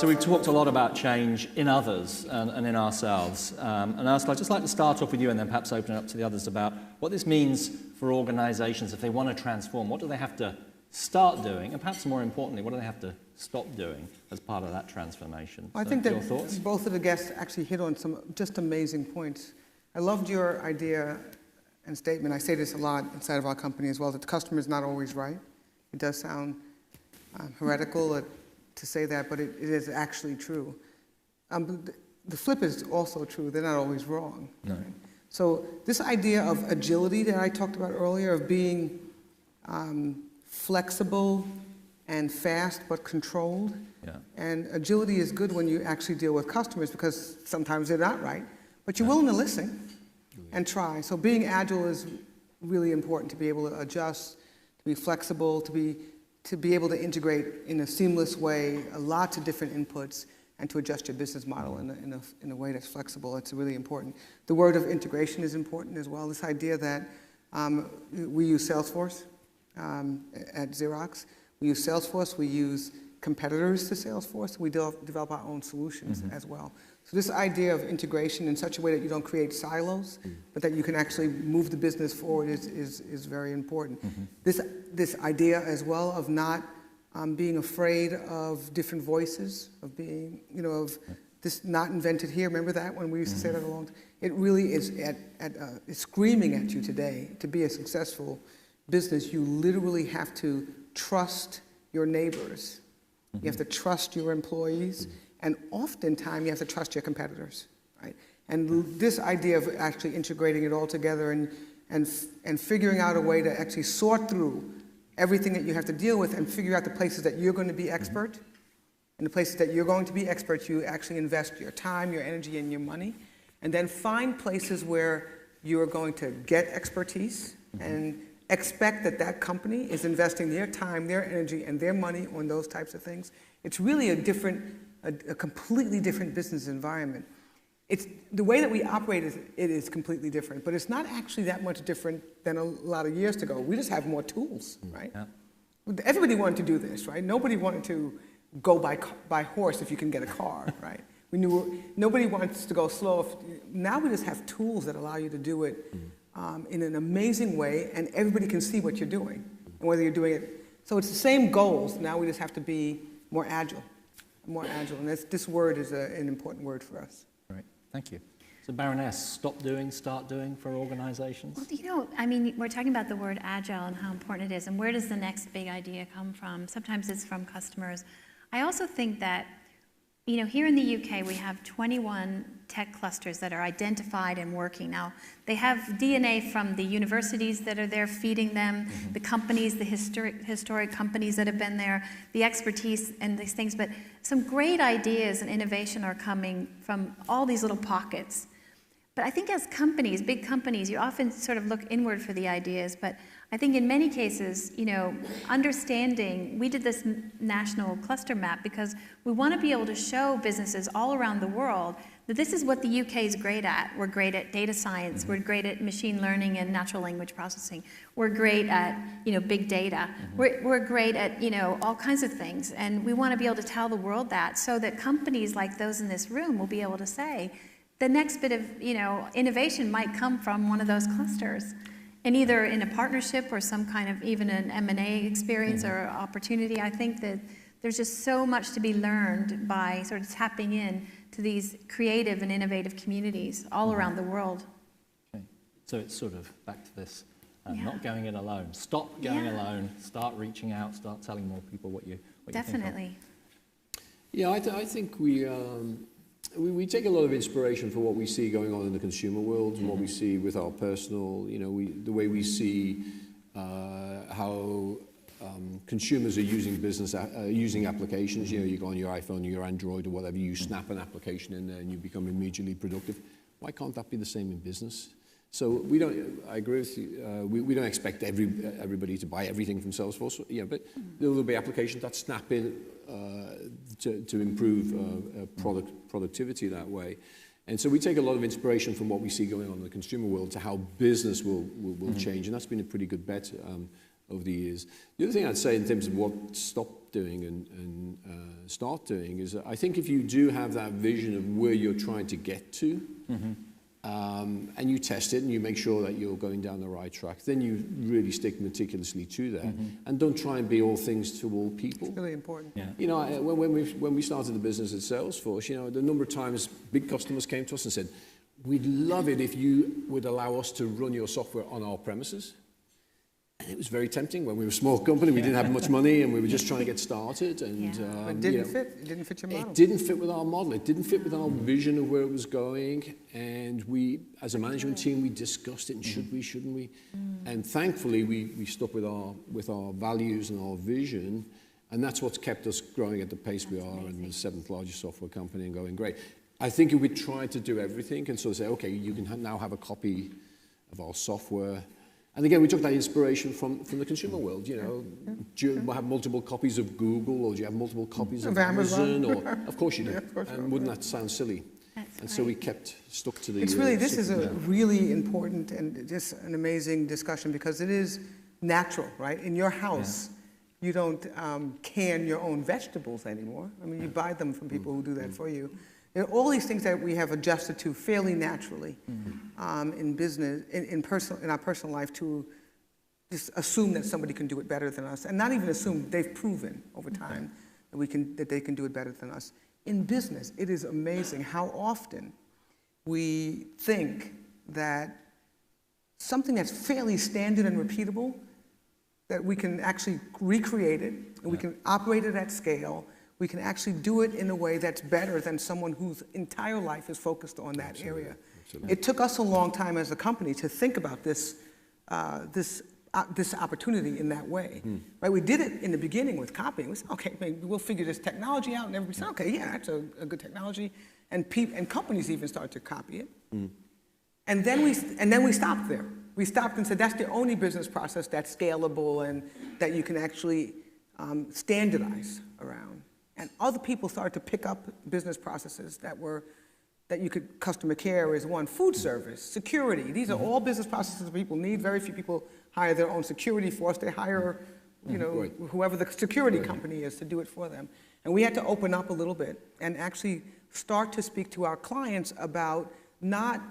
So we've talked a lot about change in others and in ourselves. And Ursula, I'd just like to start off with you and then perhaps open it up to the others about what this means for organizations if they want to transform. What do they have to start doing? And perhaps more importantly, what do they have to stop doing as part of that transformation? I think that both of the guests actually hit on some just amazing points. I loved your idea and statement. I say this a lot inside of our company as well, that the customer is not always right. It does sound heretical to say that, but it is actually true. The flip is also true. They're not always wrong. No. Right? So this idea of agility that I talked about earlier, of being flexible and fast but controlled. Yeah. And agility is good when you actually deal with customers because sometimes they're not right, but you're willing to listen and try. So being agile is really important, to be able to adjust, to be flexible, to be able to integrate in a seamless way lots of different inputs and to adjust your business model in a way that's flexible. It's really important. The word of integration is important as well. This idea that we use Salesforce at Xerox. We use Salesforce. We use competitors to Salesforce. We develop our own solutions as well. So this idea of integration in such a way that you don't create silos, but that you can actually move the business forward is very important. This idea as well of not being afraid of different voices, of being, of this not invented here. Remember that when we used to say that a long time? It really is it's screaming at you today. To be a successful business, you literally have to trust your neighbors. You have to trust your employees. And oftentimes, you have to trust your competitors, right? And this idea of actually integrating it all together and figuring out a way to actually sort through everything that you have to deal with and figure out the places that you're going to be expert. And the places that you're going to be expert, you actually invest your time, your energy, and your money. And then find places where you're going to get expertise and expect that that company is investing their time, their energy, and their money on those types of things. It's really a completely different business environment. It's the way that we operate is completely different, but it's not actually that much different than a lot of years ago. We just have more tools, right? Yeah. Everybody wanted to do this, right? Nobody wanted to go by horse if you can get a car, right? Nobody wants to go slow. Now we just have tools that allow you to do it in an amazing way, and everybody can see what you're doing and whether you're doing it. So it's the same goals. Now we just have to be more agile. And this word is an important word for us. Right, thank you. So Baroness, stop doing, start doing for organizations? Well, we're talking about the word agile and how important it is, and where does the next big idea come from? Sometimes it's from customers. I also think that, here in the UK, we have 21 tech clusters that are identified and working. Now, they have DNA from the universities that are there feeding them, the companies, the historic companies that have been there, the expertise and these things. But some great ideas and innovation are coming from all these little pockets. But I think as companies, big companies, you often sort of look inward for the ideas. But I think in many cases, understanding, we did this national cluster map because we want to be able to show businesses all around the world that this is what the UK is great at. We're great at data science. We're great at machine learning and natural language processing. We're great at, big data. We're great at, all kinds of things. And we want to be able to tell the world that so that companies like those in this room will be able to say, the next bit of, innovation might come from one of those clusters. And either in a partnership or some kind of even an M&A experience or opportunity. I think that there's just so much to be learned by sort of tapping in to these creative and innovative communities all around the world. Okay. So it's sort of back to this, not going it alone. Stop going alone, start reaching out, start telling more people what you Definitely. You think of. Yeah, I think we take a lot of inspiration for what we see going on in the consumer world and what we see with our personal, the way we see how consumers are using applications. You go on your iPhone or your Android or whatever, you snap an application in there and you become immediately productive. Why can't that be the same in business? So I agree with you, we don't expect everybody to buy everything from Salesforce, but there will be applications that snap in to improve productivity that way. And so we take a lot of inspiration from what we see going on in the consumer world to how business will change, and that's been a pretty good bet over the years. The other thing I'd say in terms of what stop doing and start doing is I think if you do have that vision of where you're trying to get to, and you test it and you make sure that you're going down the right track, then you really stick meticulously to that, and don't try and be all things to all people. It's really important. Yeah. You know, when we started the business at Salesforce, you know, the number of times big customers came to us and said, we'd love it if you would allow us to run your software on our premises. And it was very tempting when we were a small company, we didn't have much money, and we were just trying to get started. And But it didn't fit. It didn't fit your model. It didn't fit with our model. It didn't fit with our vision of where it was going. And we, as a management team, we discussed it. And should we? Shouldn't we? And thankfully, we stuck with our values and our vision. And that's what's kept us growing at the pace we are, and the 7th largest software company, and going great. I think if we tried to do everything and sort of say, okay, you can now have a copy of our software. And again, we took that inspiration from the consumer world. You know, do you have multiple copies of Google, or do you have multiple copies of Amazon? Or of course you do. And wouldn't that sound silly? And so we kept stuck to the. It's really, this is a really important and just an amazing discussion, because it is natural, right? In your house, you don't can your own vegetables anymore. I mean, you buy them from people who do that for you. There are all these things that we have adjusted to fairly naturally in business, in our personal life, to just assume that somebody can do it better than us, and not even assume, they've proven over time that they can do it better than us. In business, it is amazing how often we think that something that's fairly standard and repeatable, that we can actually recreate it, and we can operate it at scale. We can actually do it in a way that's better than someone whose entire life is focused on that area. Absolutely. It took us a long time as a company to think about this opportunity in that way. Right? We did it in the beginning with copying. We said, okay, maybe we'll figure this technology out, and everybody said, okay, yeah, that's a good technology, and companies even started to copy it. And then we stopped there. We stopped and said that's the only business process that's scalable and that you can actually standardize around. And other people started to pick up business processes that you could, customer care is one, food service, security. These are all business processes that people need. Very few people hire their own security force. They hire, you know, whoever the security company is to do it for them. And we had to open up a little bit and actually start to speak to our clients about not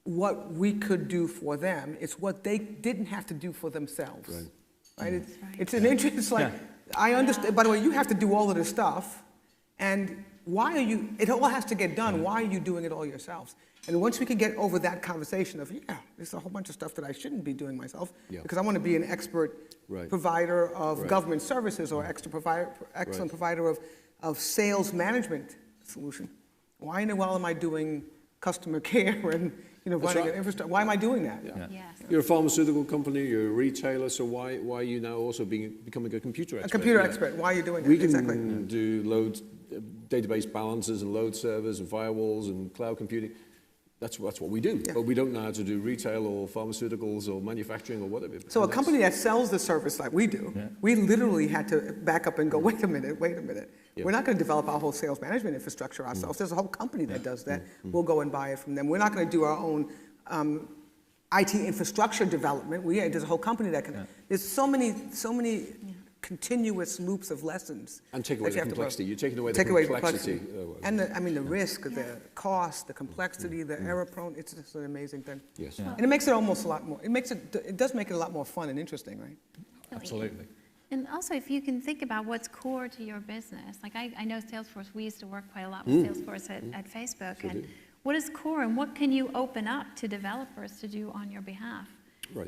what we could do for them, it's what they didn't have to do for themselves. Right? It's an interest, it's like, I understand, by the way, you have to do all of this stuff, and why are you, it all has to get done, why are you doing it all yourselves? And once we can get over that conversation of, there's a whole bunch of stuff that I shouldn't be doing myself, because I want to be an expert provider of government services, or excellent provider of sales management solution. Why in the world am I doing customer care and running an infrastructure? Why am I doing that? You're a pharmaceutical company, you're a retailer, so why are you now also becoming a computer expert? A computer expert, why are you doing that? We can do load database balances and load servers and firewalls and cloud computing. That's what we do, but we don't know how to do retail or pharmaceuticals or manufacturing or whatever. So a company that sells the service like we do, we literally had to back up and go, wait a minute. We're not going to develop our whole sales management infrastructure ourselves. There's a whole company that does that. We'll go and buy it from them. We're not going to do our own IT infrastructure development. There's a whole company that can. There's so many continuous loops of lessons. And take away the complexity. You're taking away the complexity. And the risk, the cost, the complexity, the error prone. It's just an amazing thing. Yes. And it makes it almost a lot more. It does make it a lot more fun and interesting, right? Absolutely. And also, if you can think about what's core to your business, like I know Salesforce, we used to work quite a lot with Salesforce at Facebook, and what is core and what can you open up to developers to do on your behalf?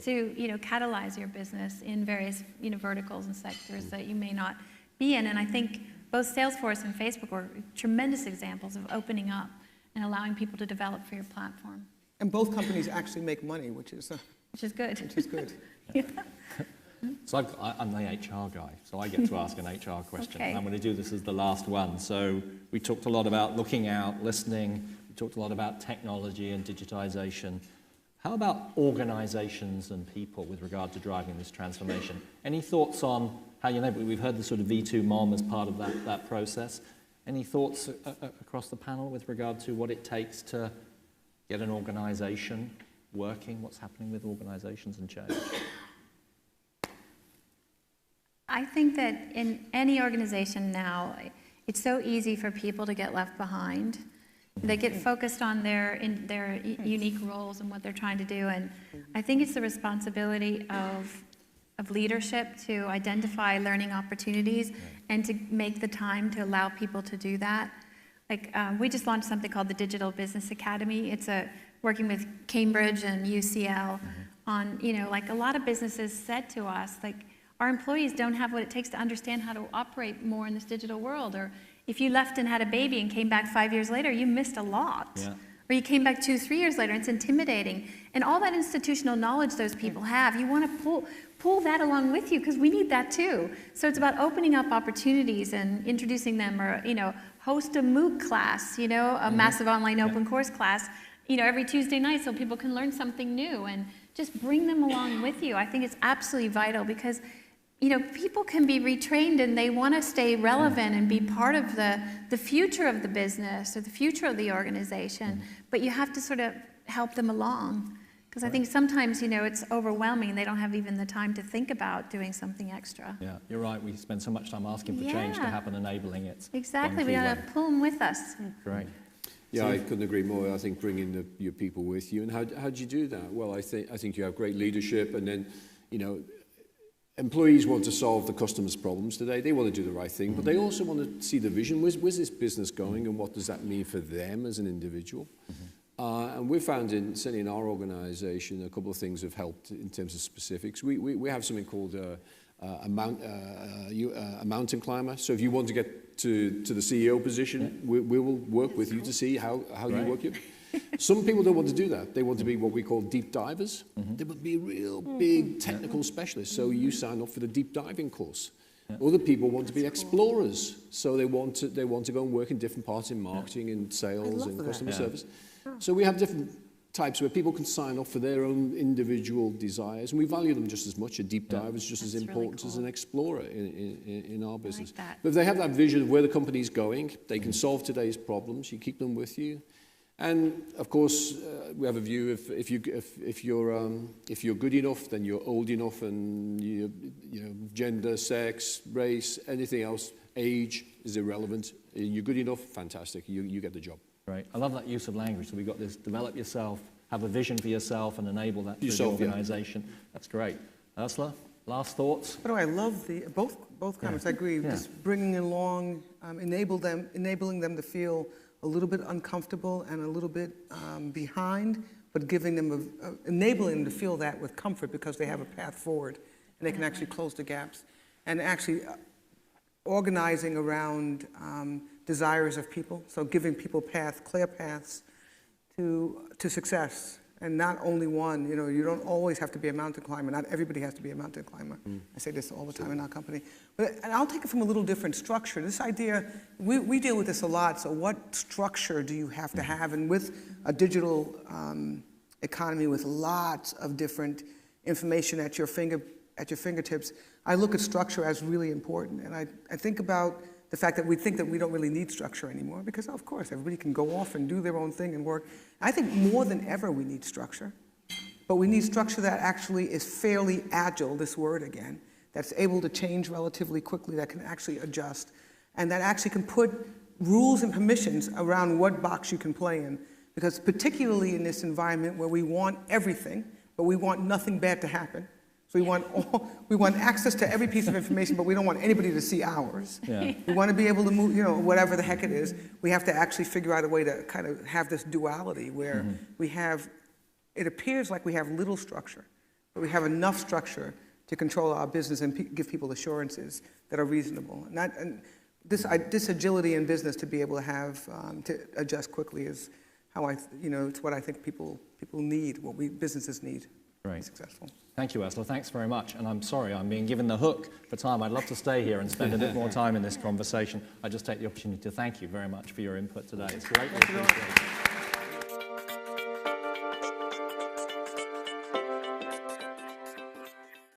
To catalyze your business in various verticals and sectors that you may not be in. And I think both Salesforce and Facebook were tremendous examples of opening up and allowing people to develop for your platform. And both companies actually make money, which is good. Which is good. So I'm the HR guy, so I get to ask an HR question. And I'm going to do this as the last one. So we talked a lot about looking out, listening. We talked a lot about technology and digitization. How about organizations and people with regard to driving this transformation? Any thoughts on how, we've heard the sort of V2 MOM as part of that process. Any thoughts across the panel with regard to what it takes to get an organization working? What's happening with organizations and change? I think that in any organization now, it's so easy for people to get left behind. They get focused on their unique roles and what they're trying to do. And I think it's the responsibility of leadership to identify learning opportunities and to make the time to allow people to do that. Like, we just launched something called the Digital Business Academy. It's working with Cambridge and UCL on, like a lot of businesses said to us, like, our employees don't have what it takes to understand how to operate more in this digital world. Or if you left and had a baby and came back 5 years later, you missed a lot. Yeah. Or you came back 2, 3 years later, it's intimidating. And all that institutional knowledge those people have, you want to pull that along with you, because we need that too. So it's about opening up opportunities and introducing them, or, host a MOOC class, a massive online open course class, every Tuesday night, so people can learn something new, and just bring them along with you. I think it's absolutely vital, because people can be retrained and they want to stay relevant and be part of the future of the business or the future of the organization, but you have to sort of help them along. Because I think sometimes, it's overwhelming. They don't have even the time to think about doing something extra. Yeah, you're right. We spend so much time asking for change to happen, enabling it. Exactly. We got to pull them with us. Great. Yeah, I couldn't agree more. I think bringing your people with you. And how do you do that? Well, I think you have great leadership, and then, employees want to solve the customer's problems today. They want to do the right thing, but they also want to see the vision. Where's this business going, and what does that mean for them as an individual? And we've found, certainly in our organization, a couple of things have helped in terms of specifics. We have something called a mountain climber. So if you want to get to the CEO position, we will work with you to see how you work it. Some people don't want to do that. They want to be what we call deep divers. They would be real big technical specialists. So you sign up for the deep diving course. Other people want to be explorers. So they want to go and work in different parts in marketing and sales and customer service. So we have different types where people can sign up for their own individual desires, and we value them just as much. A deep diver is just as important as an explorer in our business. But if they have that vision of where the company's going, they can solve today's problems. You keep them with you. And of course, we have a view if you're good enough, then you're old enough, and gender, sex, race, anything else, age is irrelevant. You're good enough, fantastic. You get the job. Right. I love that use of language. So we've got this: develop yourself, have a vision for yourself, and enable that through the organization. Yeah. That's great. Ursula, last thoughts? But I love both comments. I agree. Just bringing along, enabling them to feel a little bit uncomfortable and a little bit behind, but giving them enabling them to feel that with comfort, because they have a path forward and they can actually close the gaps, and actually organizing around desires of people. So giving people clear paths to success, and not only one. You don't always have to be a mountain climber. Not everybody has to be a mountain climber. I say this all the time in our company. And I'll take it from a little different structure. This idea, we deal with this a lot. So what structure do you have to have? And with a digital economy with lots of different information at your fingertips, I look at structure as really important. And I think about the fact that we think that we don't really need structure anymore, because of course everybody can go off and do their own thing and work. I think more than ever we need structure, but we need structure that actually is fairly agile, this word again, that's able to change relatively quickly, that can actually adjust, and that actually can put rules and permissions around what box you can play in. Because particularly in this environment where we want everything, but we want nothing bad to happen. So we want access to every piece of information, but we don't want anybody to see ours. Yeah. We want to be able to move, whatever the heck it is. We have to actually figure out a way to kind of have this duality where it appears like we have little structure, but we have enough structure to control our business and give people assurances that are reasonable. And this agility in business to be able to have, to adjust quickly is how it's what I think people need, what businesses need. Great. Successful. Thank you, Ursula. Thanks very much. And I'm sorry, I'm being given the hook for time. I'd love to stay here and spend a bit more time in this conversation. I just take the opportunity to thank you very much for your input today. It's great.